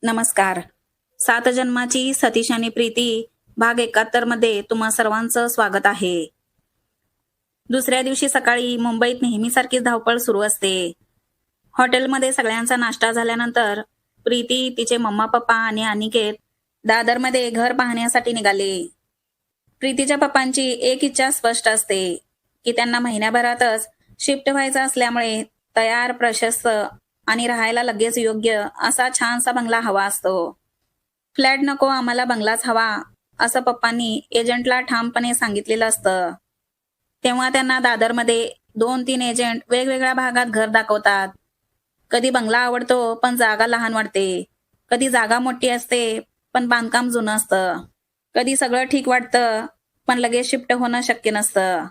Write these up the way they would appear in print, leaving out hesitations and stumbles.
नमस्कार. सात जन्माची सतीश आणि प्रीती भाग 71 मध्ये तुम्हा सर्वांचं स्वागत आहे. दुसऱ्या दिवशी सकाळी मुंबईत नेहमीसारखीच धावपळ सुरू असते. हॉटेलमध्ये सगळ्यांचा नाश्ता झाल्यानंतर प्रीती, तिचे मम्मा पप्पा आणि अनिकेत दादरमध्ये घर पाहण्यासाठी निघाले. प्रीतीच्या पप्पांची एक इच्छा स्पष्ट असते की त्यांना महिन्याभरातच शिफ्ट व्हायचं असल्यामुळे तयार, प्रशस्त आणि राहायला लगेच योग्य असा छानसा बंगला हवा असतो. फ्लॅट नको, आम्हाला बंगलाच हवा, असं पप्पांनी एजंटला ठामपणे सांगितलेलं असतं. तेव्हा त्यांना दादरमध्ये 2-3 एजंट वेगवेगळ्या भागात घर दाखवतात. कधी बंगला आवडतो पण जागा लहान वाटते, कधी जागा मोठी असते पण बांधकाम जुनं असतं, कधी सगळं ठीक वाटतं पण लगेच शिफ्ट होणं शक्य नसतं.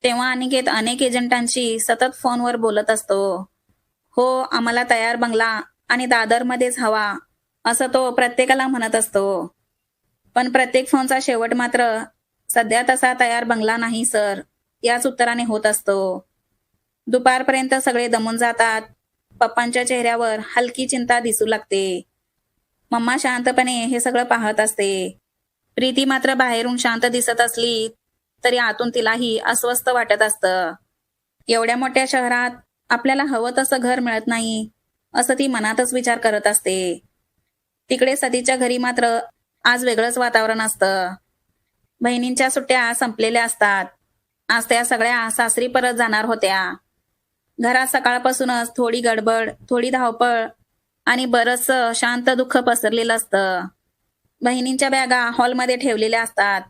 तेव्हा अनिकेत अनेक एजंटांशी सतत फोनवर बोलत असतो. हो, आम्हाला तयार बंगला आणि दादरमध्येच हवा, असं तो प्रत्येकाला म्हणत असतो. पण प्रत्येक फोनचा शेवट मात्र सध्या तसा तयार बंगला नाही सर, याच उत्तराने होत असतो. दुपारपर्यंत सगळे दमून जातात. पप्पांच्या चेहऱ्यावर हलकी चिंता दिसू लागते. मम्मा शांतपणे हे सगळं पाहत असते. प्रीती मात्र बाहेरून शांत दिसत असली तरी आतून तिलाही अस्वस्थ वाटत असतं. एवढ्या मोठ्या शहरात आपल्याला हवं तसं घर मिळत नाही, असं ती मनातच विचार करत असते. तिकडे सतीच्या घरी मात्र आज वेगळंच वातावरण असतं. बहिणींच्या सुट्ट्या संपलेल्या असतात. आज त्या सगळ्या सासरी परत जाणार होत्या. घरात सकाळपासूनच थोडी गडबड, थोडी धावपळ आणि बरंचसं शांत दुःख पसरलेलं असतं. बहिणींच्या बॅगा हॉलमध्ये ठेवलेल्या असतात.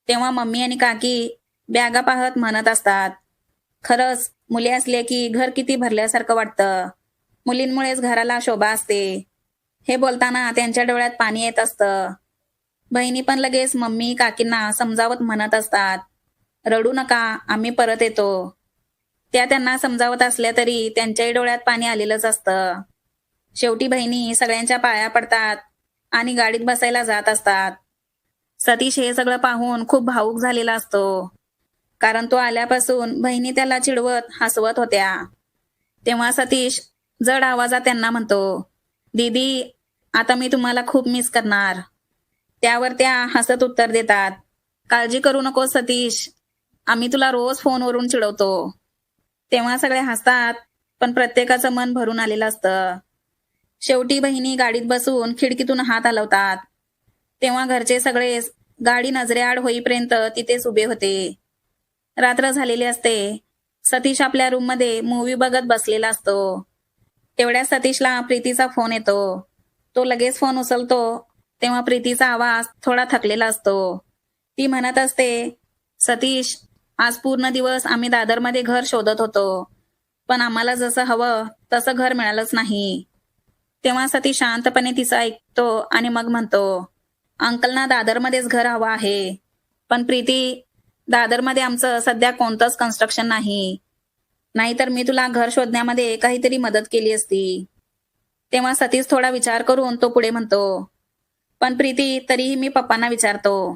तेव्हा मम्मी आणि काकी बॅगा पाहत म्हणत असतात, खरंच मुली असले की घर किती भरल्यासारखं वाटतं. मुलींमुळेच घराला शोभा असते. हे बोलताना त्यांच्या डोळ्यात पाणी येत असतं. बहिणी पण लगेच मम्मी काकींना समजावत म्हणत असतात, रडू नका, आम्ही परत येतो. त्या त्यांना समजावत असल्या तरी त्यांच्याही डोळ्यात पाणी आलेलंच असतं. शेवटी बहिणी सगळ्यांच्या पाया पडतात आणि गाडीत बसायला जात असतात. सतीश हे सगळं पाहून खूप भावूक झालेला असतो. कारण तो आल्यापासून बहिणी त्याला चिडवत हसवत होत्या. तेव्हा सतीश जड आवाजात त्यांना म्हणतो, दीदी, आता मी तुम्हाला खूप मिस करणार. त्यावर त्या हसत उत्तर देतात, काळजी करू नको सतीश, आम्ही तुला रोज फोनवरून चिडवतो. तेव्हा सगळे हसतात पण प्रत्येकाचं मन भरून आलेलं असतं. शेवटी बहिणी गाडीत बसून खिडकीतून हात हलवतात. तेव्हा घरचे सगळे गाडी नजरेआड होईपर्यंत तिथेच उभे होते. रात्र झालेली असते. सतीश आपल्या रूममध्ये मूव्ही बघत बसलेला असतो. तेवढ्या सतीशला प्रीतीचा फोन येतो. तो लगेच फोन उचलतो. तेव्हा प्रीतीचा आवाज थोडा थकलेला असतो. ती म्हणत असते, सतीश, आज पूर्ण दिवस आम्ही दादरमध्ये घर शोधत होतो, पण आम्हाला जसं हवं तसं घर मिळालंच नाही. तेव्हा सतीश शांतपणे तिचं ऐकतो आणि मग म्हणतो, अंकलना दादरमध्येच घर हवं आहे. पण प्रीती, दादरमध्ये आमचं सध्या कोणतंच कन्स्ट्रक्शन नाही. नाहीतर मी तुला घर शोधण्यामध्ये काहीतरी मदत केली असती. तेव्हा सतीश थोडा विचार करून तो पुढे म्हणतो, पण प्रीती, तरीही मी पप्पांना विचारतो.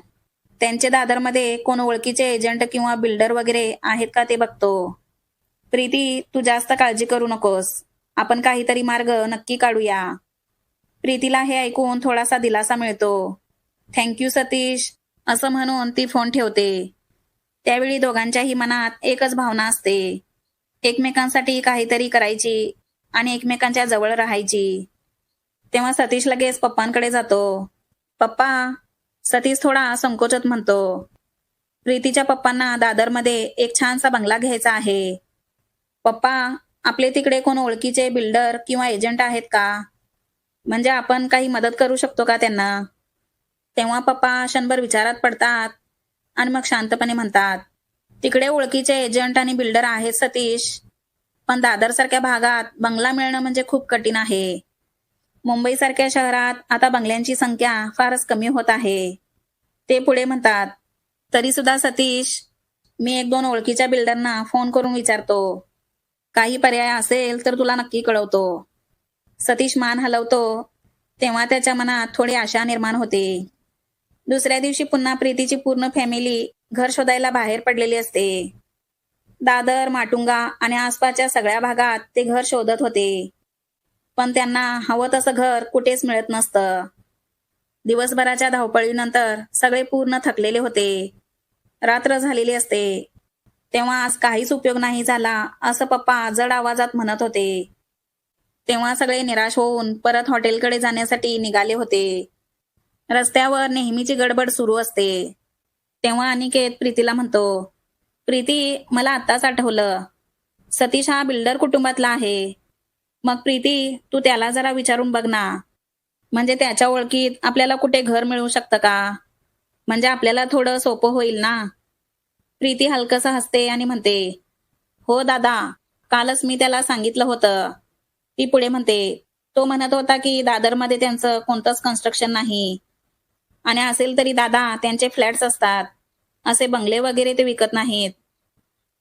त्यांचे दादरमध्ये कोण ओळखीचे एजंट किंवा बिल्डर वगैरे आहेत का ते बघतो. प्रीती, तू जास्त काळजी करू नकोस. आपण काहीतरी मार्ग नक्की काढूया. प्रीतीला हे ऐकून थोडासा दिलासा मिळतो. थँक्यू सतीश, असं म्हणून ती फोन ठेवते. त्यावेळी दोघांच्याही मनात एकच भावना असते, एकमेकांसाठी काहीतरी करायची आणि एकमेकांच्या जवळ राहायची. तेव्हा सतीश लगेच पप्पांकडे जातो. पप्पा, सतीश थोडा संकोचत म्हणतो. प्रीतीच्या पप्पांना दादरमध्ये एक छानसा बंगला घ्यायचा आहे. पप्पा, आपले तिकडे कोण ओळखीचे बिल्डर किंवा एजंट आहेत का? म्हणजे आपण काही मदत करू शकतो का त्यांना? तेव्हा पप्पा क्षणभर विचारात पडतात आणि मग शांतपणे म्हणतात, तिकडे ओळखीचे एजंट आणि बिल्डर आहेत सतीश, पण दादरसारख्या भागात बंगला मिळणं म्हणजे खूप कठीण आहे. मुंबईसारख्या शहरात आता बंगल्यांची संख्या फारच कमी होत आहे. ते पुढे म्हणतात, तरी सुद्धा सतीश, मी 1-2 ओळखीच्या बिल्डरना फोन करून विचारतो. काही पर्याय असेल तर तुला नक्की कळवतो. सतीश मान हलवतो. तेव्हा त्याच्या मनात थोडी आशा निर्माण होते. दुसऱ्या दिवशी पुन्हा प्रीतीची पूर्ण फॅमिली घर शोधायला बाहेर पडलेली असते. दादर, माटुंगा आणि आसपासच्या सगळ्या भागात ते घर शोधत होते. पण त्यांना हवं तसं घर कुठेच मिळत नसतं. दिवसभराच्या धावपळीनंतर सगळे पूर्ण थकलेले होते. रात्र झालेली असते. तेव्हा आज काहीच उपयोग नाही झाला, असं पप्पा जड आवाजात म्हणत होते. तेव्हा सगळे निराश होऊन परत हॉटेलकडे जाण्यासाठी निघाले होते. रस्त्यावर नेहमीची गडबड सुरू असते. तेव्हा अनिकेत प्रीतीला म्हणतो, "प्रीती, मला आत्ताच आठवलं. सतीश हा बिल्डर कुटुंबातला आहे. मग प्रीती, तू त्याला जरा विचारून बघ ना. म्हणजे त्याच्या ओळखीत आपल्याला कुठे घर मिळू शकतं का? म्हणजे आपल्याला थोडं सोपं होईल ना." प्रीती हलकसं हसते आणि म्हणते, "हो दादा, कालच मी त्याला सांगितलं होतं." ती पुढे म्हणते, "तो म्हणत होता की दादरमध्ये त्यांचं कोणतंच कन्स्ट्रक्शन नाही. आणि असेल तरी दादा त्यांचे फ्लॅट्स असतात. असे बंगले वगैरे ते विकत नाहीत.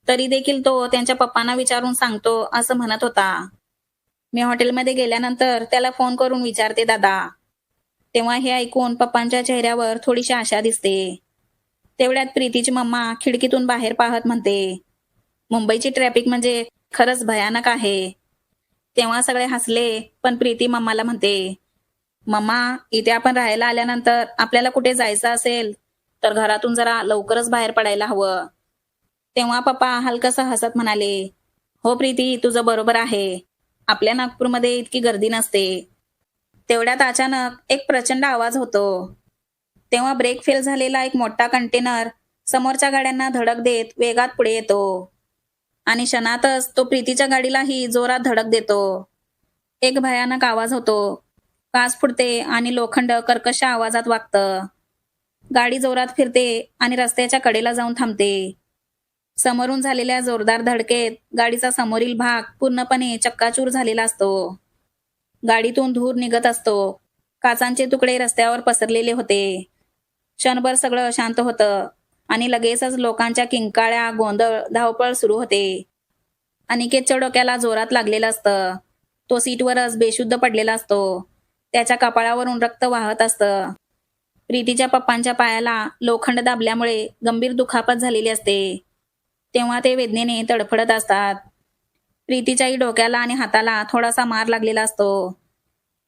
तरी देखील तो त्यांच्या पप्पांना विचारून सांगतो असं म्हणत होता. मी हॉटेलमध्ये गेल्यानंतर त्याला फोन करून विचारते दादा." तेव्हा हे ऐकून पप्पांच्या चेहऱ्यावर थोडीशी आशा दिसते. तेवढ्यात प्रीतीची मम्मा खिडकीतून बाहेर पाहत म्हणते, "मुंबईची ट्रॅफिक म्हणजे खरंच भयानक आहे." तेव्हा सगळे हसले, पण प्रीती मम्माला म्हणते, "मम्मा, इथे आपण राहायला आल्यानंतर आपल्याला कुठे जायचं असेल, तर घरातून जरा लवकरच बाहेर पडायला हवं." तेव्हा पप्पा हलकसं हसत म्हणाले, "हो प्रीती, तुझं बरोबर आहे. आपल्या नागपूरमध्ये इतकी गर्दी नसते." तेवढ्यात अचानक एक प्रचंड आवाज होतो. तेव्हा ब्रेक फेल झालेला एक मोठा कंटेनर समोरच्या गाड्यांना धडक देत वेगात पुढे येतो. आणि क्षणातच तो प्रीतीच्या गाडीलाही जोरात धडक देतो. एक भयानक आवाज होतो. काच फुटते आणि लोखंड कर्कश आवाजात वागतं. गाडी जोरात फिरते आणि रस्त्याच्या कडेला जाऊन थांबते. समोरून झालेल्या जोरदार धडकेत गाडीचा समोरील भाग पूर्णपणे चक्काचूर झालेला असतो. गाडीतून धूर निघत असतो. काचांचे तुकडे रस्त्यावर पसरलेले होते. क्षणभर सगळं शांत होतं आणि लगेचच लोकांच्या किंकाळ्या, गोंधळ, धावपळ सुरू होते. अनिकेतच्या डोक्याला जोरात लागलेलं असतं. तो सीटवरच बेशुद्ध पडलेला असतो. त्याच्या कपाळावरून रक्त वाहत असतं. प्रीतीच्या पप्पांच्या पायाला लोखंड दाबल्यामुळे गंभीर दुखापत झालेली असते. तेव्हा ते वेदनेने तडफडत असतात. प्रीतीच्याही डोक्याला आणि हाताला थोडासा मार लागलेला असतो.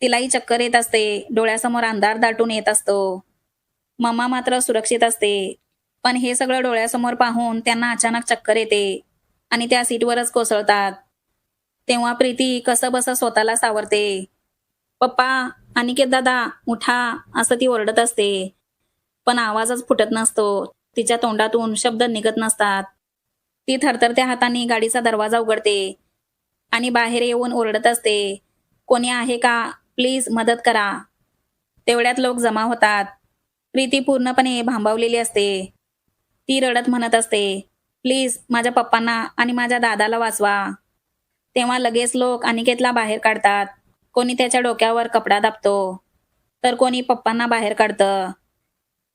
तिलाही चक्कर येत असते. डोळ्यासमोर अंधार दाटून येत असतो. मम्मा मात्र सुरक्षित असते. पण हे सगळं डोळ्यासमोर पाहून त्यांना अचानक चक्कर येते आणि त्या सीटवरच कोसळतात. तेव्हा प्रीती कसंबसं स्वतःला सावरते. "पप्पा, अनिकेत दादा, उठा," असं ती ओरडत असते. पण आवाजच फुटत नसतो. तिच्या तोंडातून शब्द निघत नसतात. ती थरथरत्या हाताने गाडीचा दरवाजा उघडते आणि बाहेर येऊन ओरडत असते, "कोणी आहे का? प्लीज मदत करा." तेवढ्यात लोक जमा होतात. प्रीती पूर्णपणे भांबावलेली असते. ती रडत म्हणत असते, "प्लीज माझ्या पप्पांना आणि माझ्या दादाला वाचवा." तेव्हा लगेच लोक अनिकेतला बाहेर काढतात. कोणी त्याच्या डोक्यावर कपडा दाबतो, तर कोणी पप्पांना बाहेर काढतं.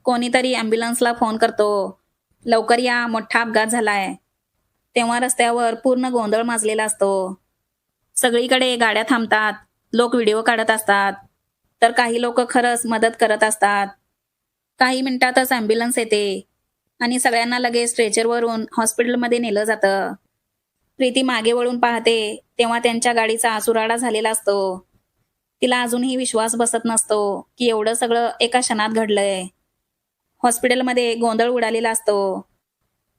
कोणीतरी ॲम्ब्युलन्सला फोन करतो, "लवकर या, मोठा अपघात झालाय." तेव्हा रस्त्यावर पूर्ण गोंधळ माजलेला असतो. सगळीकडे गाड्या थांबतात. लोक व्हिडिओ काढत असतात. तर काही लोक खरंच मदत करत असतात. काही मिनिटातच ॲम्ब्युलन्स येते आणि सगळ्यांना लगेच स्ट्रेचरवरून हॉस्पिटलमध्ये नेलं जातं. प्रीती मागे वळून पाहते, तेव्हा त्यांच्या गाडीचा सुराडा झालेला असतो. तिला अजूनही विश्वास बसत नसतो की एवढं सगळं एका क्षणात घडलंय. हॉस्पिटलमध्ये गोंधळ उडालेला असतो.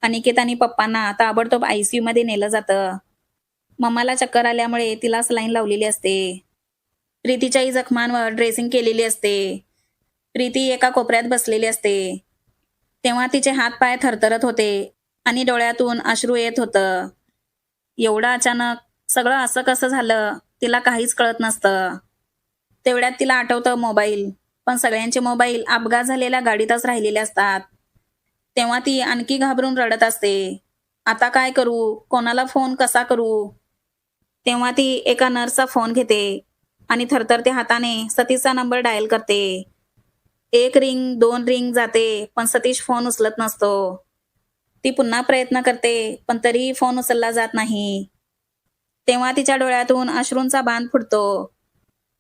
अनिकेत आणि पप्पांना ताबडतोब आयसीयूमध्ये नेलं जातं. मम्माला चक्कर आल्यामुळे तिला सलाईन लावलेली असते. प्रीतीच्याही जखमांवर ड्रेसिंग केलेली असते. प्रीती एका कोपऱ्यात बसलेली असते. तेव्हा तिचे हात-पाय थरथरत होते आणि डोळ्यातून अश्रू येत होतं. एवढं अचानक सगळं असं कसं झालं, तिला काहीच कळत नसतं. तेवढ्यात तिला आठवतं मोबाईल. पण सगळ्यांचे मोबाईल अपघात झालेल्या गाडीतच राहिलेले असतात. तेव्हा ती आणखी घाबरून रडत असते. आता काय करू? कोणाला फोन कसा करू? तेव्हा ती एका नर्सचा फोन घेते आणि थरथरत्या हाताने सतीशचा नंबर डायल करते. एक रिंग, 2 रिंग जाते, पण सतीश फोन उचलत नसतो. ती पुन्हा प्रयत्न करते, पण तरीही फोन उचलला जात नाही. तेव्हा तिच्या डोळ्यातून अश्रूंचा बांध फुटतो.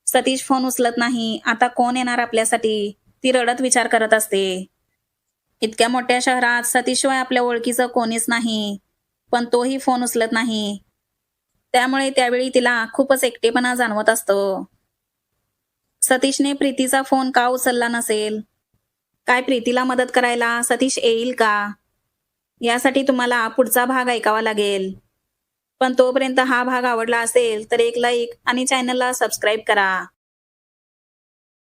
सतीश फोन उचलत नाही. आता कोण येणार आपल्यासाठी? ती रडत विचार करत असते. इतक्या मोठ्या शहरात सतीशशिवाय आपल्या ओळखीचं कोणीच नाही. पण तोही फोन उचलत नाही. त्यामुळे त्यावेळी तिला खूपच एकटेपणा जाणवत असतो. सतीशने प्रीतीचा फोन का उचलला नसेल? काय प्रीतीला मदत करायला सतीश येईल का? यासाठी तुम्हाला पुढचा भाग ऐकावा लागेल. पण तोपर्यंत हा भाग आवडला असेल तर एक लाईक आणि चॅनलला सबस्क्राईब करा.